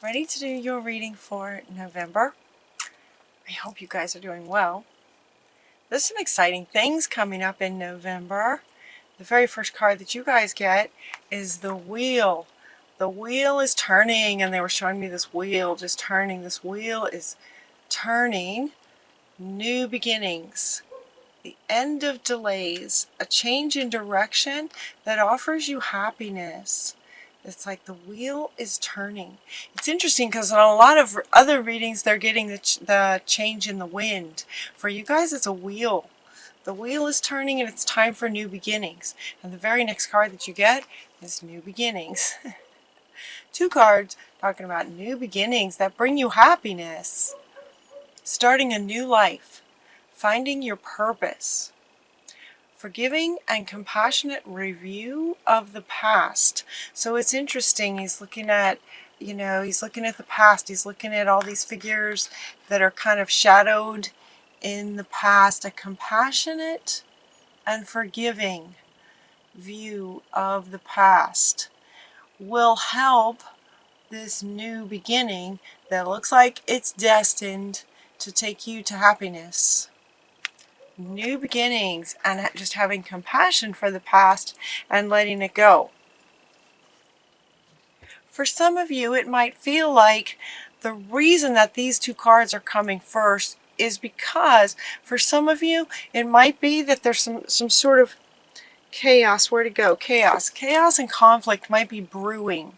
Ready to do your reading for November? I hope you guys are doing well. There's some exciting things coming up in November. The very first card that you guys get is the wheel. The wheel is turning, and they were showing me this wheel just turning. This wheel is turning. New beginnings. The end of delays. A change in direction that offers you happiness. It's like the wheel is turning. It's interesting because in a lot of other readings, they're getting the change in the wind. For you guys, it's a wheel. The wheel is turning and it's time for new beginnings. And the very next card that you get is new beginnings. Two cards talking about new beginnings that bring you happiness. Starting a new life. Finding your purpose. Forgiving and compassionate review of the past. So it's interesting, he's looking at, he's looking at the past. He's looking at all these figures that are kind of shadowed in the past. A compassionate and forgiving view of the past will help this new beginning that looks like it's destined to take you to happiness. New beginnings and just having compassion for the past and letting it go. For some of you, it might feel like the reason that these two cards are coming first is because for some of you, it might be that there's some sort of chaos. Where to go? Chaos and conflict might be brewing.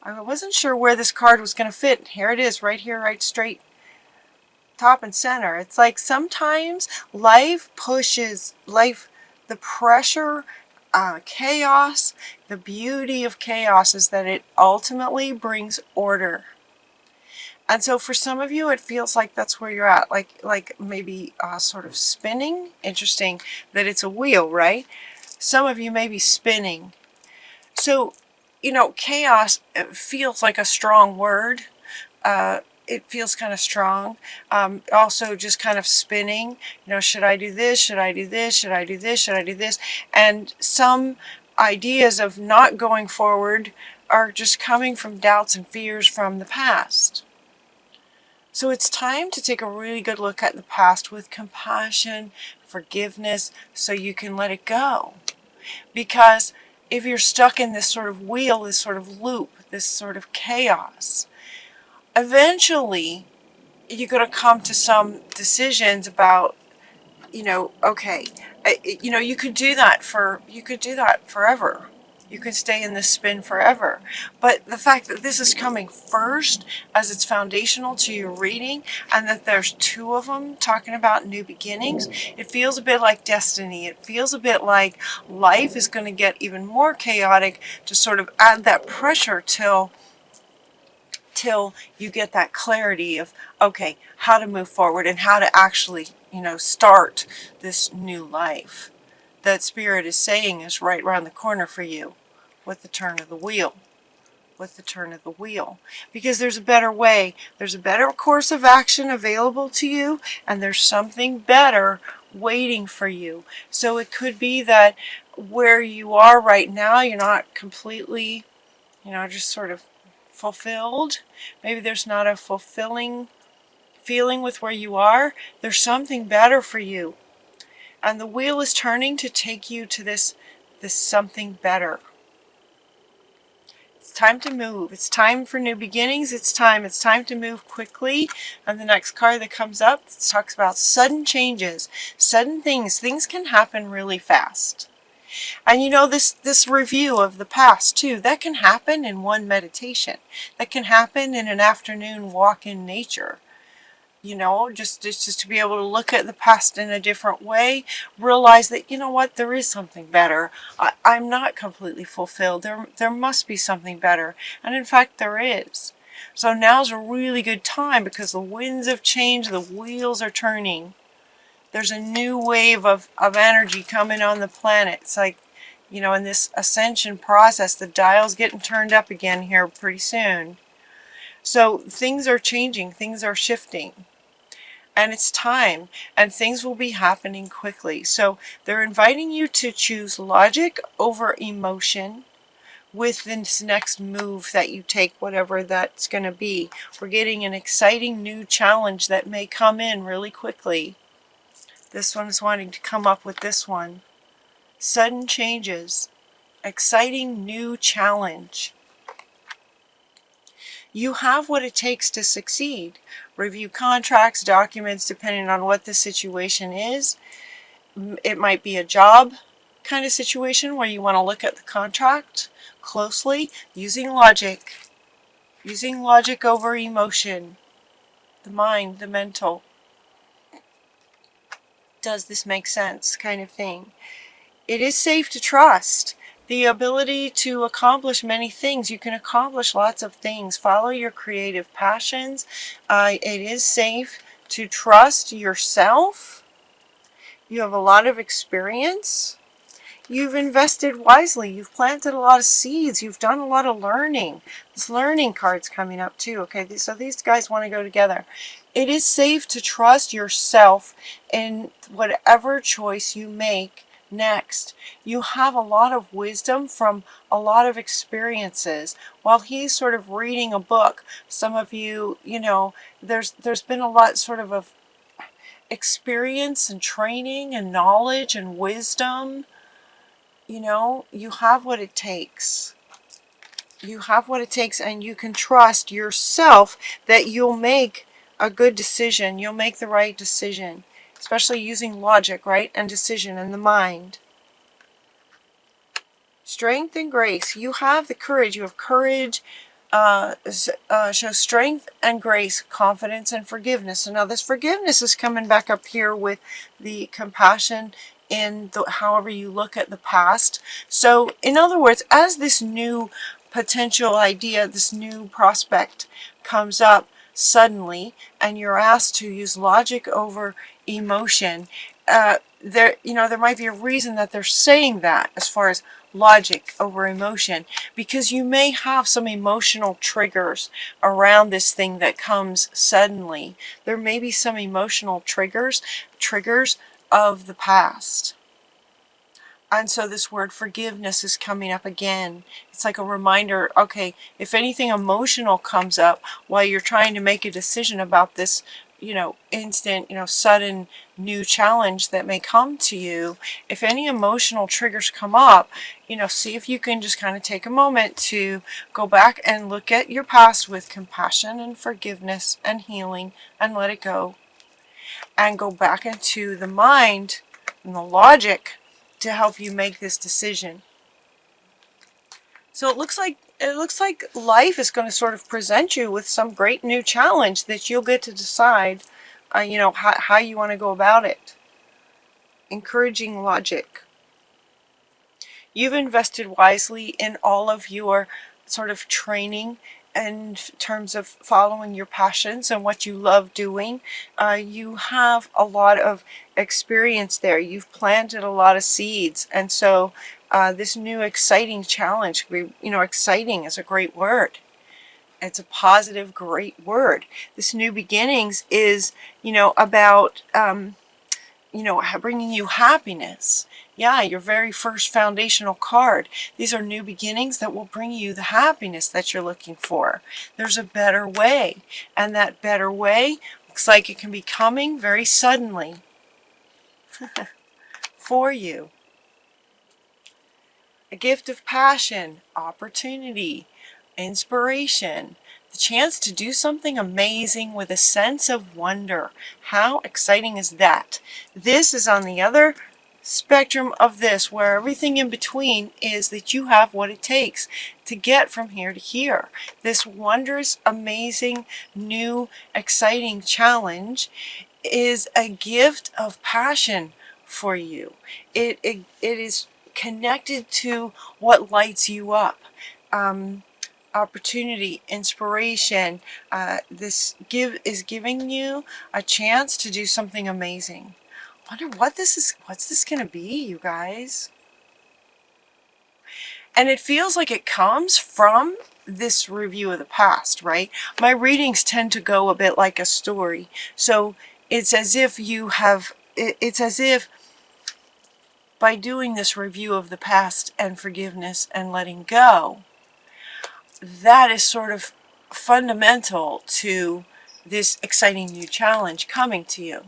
I wasn't sure where this card was going to fit. Here it is, right here, right straight top and center. It's like sometimes life pushes, the pressure, chaos. The beauty of chaos is that it ultimately brings order. And so for some of you, it feels like that's where you're at, like maybe sort of spinning. Interesting that it's a wheel, right? Some of you may be spinning. So, chaos, it feels like a strong word. It feels kind of strong. Also just kind of spinning, should I do this? Should I do this? Should I do this? Should I do this? And some ideas of not going forward are just coming from doubts and fears from the past. So it's time to take a really good look at the past with compassion, forgiveness, so you can let it go. Because if you're stuck in this sort of wheel, this sort of loop, this sort of chaos, eventually you're going to come to some decisions about, okay, you could do that forever. You could stay in this spin forever. But the fact that this is coming first as it's foundational to your reading, and that there's two of them talking about new beginnings, it feels a bit like destiny. It feels a bit like life is going to get even more chaotic to sort of add that pressure till you get that clarity of, okay, how to move forward and how to actually, start this new life that Spirit is saying is right around the corner for you with the turn of the wheel. Because there's a better way. There's a better course of action available to you, and there's something better waiting for you. So it could be that where you are right now, you're not completely, just sort of fulfilled. Maybe there's not a fulfilling feeling with where you are. There's something better for you. And the wheel is turning to take you to this something better. It's time to move. It's time for new beginnings. It's time to move quickly. And the next card that comes up talks about sudden changes, sudden things. Things can happen really fast. And this review of the past too, that can happen in one meditation. That can happen in an afternoon walk in nature. Just to be able to look at the past in a different way, realize that, there is something better. I'm not completely fulfilled. There must be something better. And in fact, there is. So now's a really good time because the winds have changed, the wheels are turning. There's a new wave of energy coming on the planet. It's like, in this ascension process, the dial's getting turned up again here pretty soon. So things are changing, things are shifting. And it's time, and things will be happening quickly. So they're inviting you to choose logic over emotion, with this next move that you take, whatever that's going to be. We're getting an exciting new challenge that may come in really quickly. This one is wanting to come up with this one. Sudden changes. Exciting new challenge. You have what it takes to succeed. Review contracts, documents, depending on what the situation is. It might be a job kind of situation where you want to look at the contract closely, using logic over emotion, the mind, the mental. Does this make sense kind of thing? It is safe to trust. The ability to accomplish many things. You can accomplish lots of things. Follow your creative passions. It is safe to trust yourself. You have a lot of experience. You've invested wisely. You've planted a lot of seeds. You've done a lot of learning. This learning card's coming up too. Okay, so these guys want to go together. It is safe to trust yourself in whatever choice you make next. You have a lot of wisdom from a lot of experiences. While he's sort of reading a book, some of you, there's been a lot sort of experience and training and knowledge and wisdom. You have what it takes. You have what it takes, and you can trust yourself that you'll make a good decision. You'll make the right decision, especially using logic, right? And decision and the mind. Strength and grace. You have the courage. You have courage. Show strength and grace, confidence and forgiveness. So now this forgiveness is coming back up here with the compassion in however you look at the past. So in other words, as this new potential idea, this new prospect comes up suddenly, and you're asked to use logic over emotion, there might be a reason that they're saying that, as far as logic over emotion, because you may have some emotional triggers around this thing that comes suddenly. There may be some emotional triggers of the past. And so this word forgiveness is coming up again. It's like a reminder, okay, if anything emotional comes up while you're trying to make a decision about this, instant, sudden new challenge that may come to you, if any emotional triggers come up, see if you can just kind of take a moment to go back and look at your past with compassion and forgiveness and healing and let it go. And go back into the mind and the logic to help you make this decision. So it looks like life is going to sort of present you with some great new challenge that you'll get to decide, how you want to go about it. Encouraging logic. You've invested wisely in all of your sort of training in terms of following your passions and what you love doing. You have a lot of experience there. You've planted a lot of seeds, and so this new exciting challenge, exciting is a great word. It's a positive, great word. This new beginnings is, about, bringing you happiness. Yeah, your very first foundational card. These are new beginnings that will bring you the happiness that you're looking for. There's a better way, and that better way looks like it can be coming very suddenly for you. A gift of passion, opportunity, inspiration, the chance to do something amazing with a sense of wonder. How exciting is that? This is on the other spectrum of this, where everything in between is that you have what it takes to get from here to here. This wondrous, amazing, new, exciting challenge is a gift of passion for you. It is connected to what lights you up. Opportunity, inspiration. This is giving you a chance to do something amazing. Wonder what this is. What's this going to be, you guys? And it feels like it comes from this review of the past, right? My readings tend to go a bit like a story. So it's as if you have, it's as if by doing this review of the past and forgiveness and letting go, that is sort of fundamental to this exciting new challenge coming to you,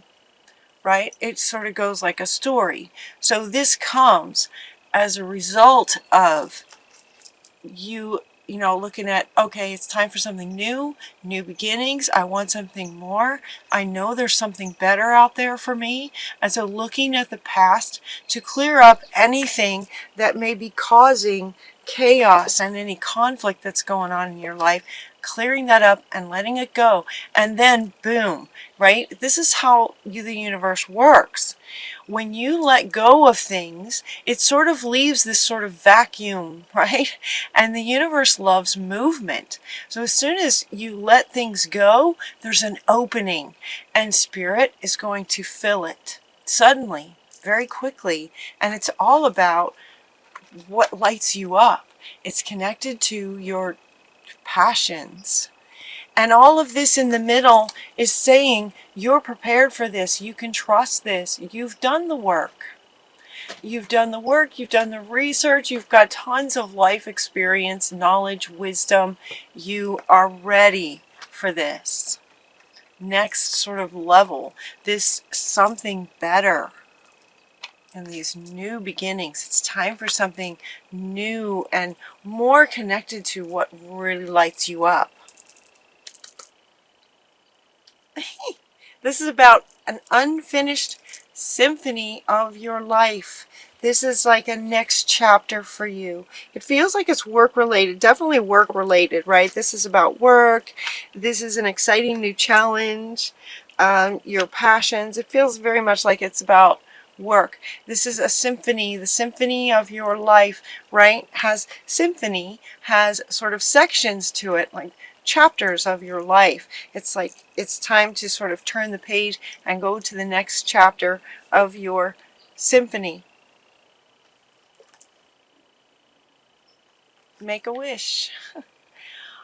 right? It sort of goes like a story. So this comes as a result of you know, looking at, okay, it's time for something new, new beginnings. I want something more. I know there's something better out there for me. And so looking at the past to clear up anything that may be causing chaos and any conflict that's going on in your life, clearing that up and letting it go. And then boom, right? This is how the universe works. When you let go of things, it sort of leaves this sort of vacuum, right? And the universe loves movement. So as soon as you let things go, there's an opening, and Spirit is going to fill it suddenly, very quickly. And it's all about what lights you up. It's connected to your passions. And all of this in the middle is saying, you're prepared for this. You can trust this. You've done the work. You've done the work. You've done the research. You've got tons of life experience, knowledge, wisdom. You are ready for this next sort of level, this something better. And these new beginnings. It's time for something new and more connected to what really lights you up. This is about an unfinished symphony of your life. This is like a next chapter for you. It feels like it's work related, definitely work related, right? This is about work. This is an exciting new challenge. Your passions. It feels very much like it's about work. This is a symphony, the symphony of your life, right? Symphony has sort of sections to it, like chapters of your life. It's like it's time to sort of turn the page and go to the next chapter of your symphony. Make a wish.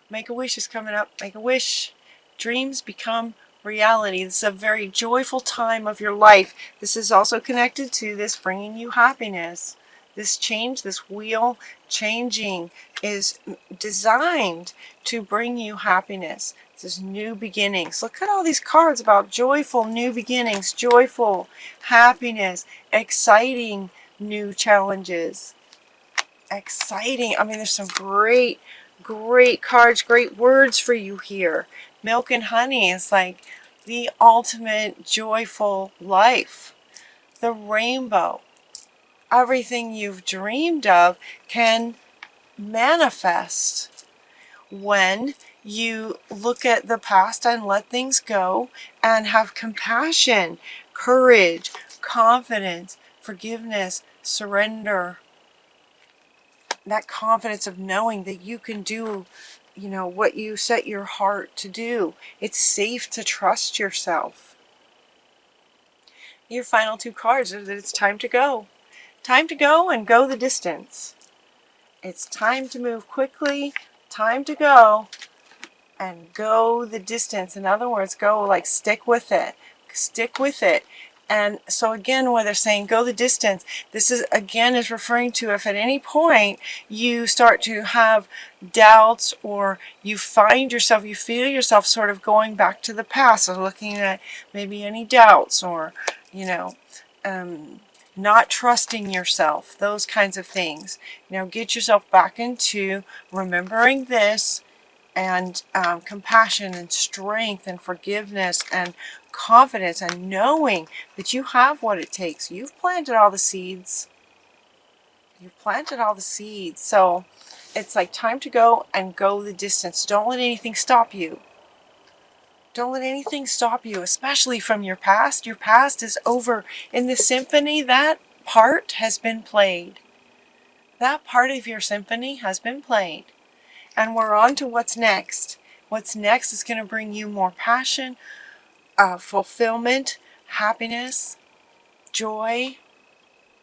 Make a wish is coming up. Make a wish. Dreams become reality. This is a very joyful time of your life. This is also connected to this bringing you happiness. This change, this wheel changing is designed to bring you happiness. This is new beginnings. Look at all these cards about joyful new beginnings, joyful happiness, exciting new challenges. Exciting. I mean, there's some great cards, great words for you here. Milk and honey is like the ultimate joyful life. The rainbow. Everything you've dreamed of can manifest when you look at the past and let things go and have compassion, courage, confidence, forgiveness, surrender. That confidence of knowing that you can do, you know, what you set your heart to do. It's safe to trust yourself. Your final two cards are that it's time to go. Time to go and go the distance. It's time to move quickly, time to go and go the distance. In other words, go like stick with it. Stick with it. And so again, when they're saying go the distance, this is again is referring to if at any point you start to have doubts or you find yourself, you feel yourself sort of going back to the past or looking at maybe any doubts or, you know, not trusting yourself, those kinds of things. You know, get yourself back into remembering this and compassion and strength and forgiveness and confidence and knowing that you have what it takes. You've planted all the seeds. You've planted all the seeds. So it's like time to go and go the distance. Don't let anything stop you. Don't let anything stop you, especially from your past. Your past is over. In the symphony, that part has been played. That part of your symphony has been played. And we're on to what's next. What's next is going to bring you more passion, fulfillment, happiness, joy,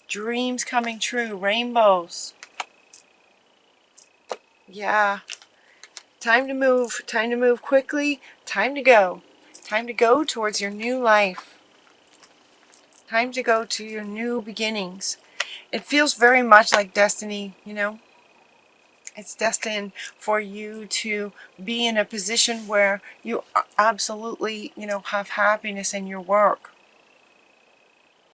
dreams coming true, rainbows. Yeah. Time to move quickly, time to go towards your new life. Time to go to your new beginnings. it feels very much like destiny, you know. It's destined for you to be in a position where you absolutely, you know, have happiness in your work.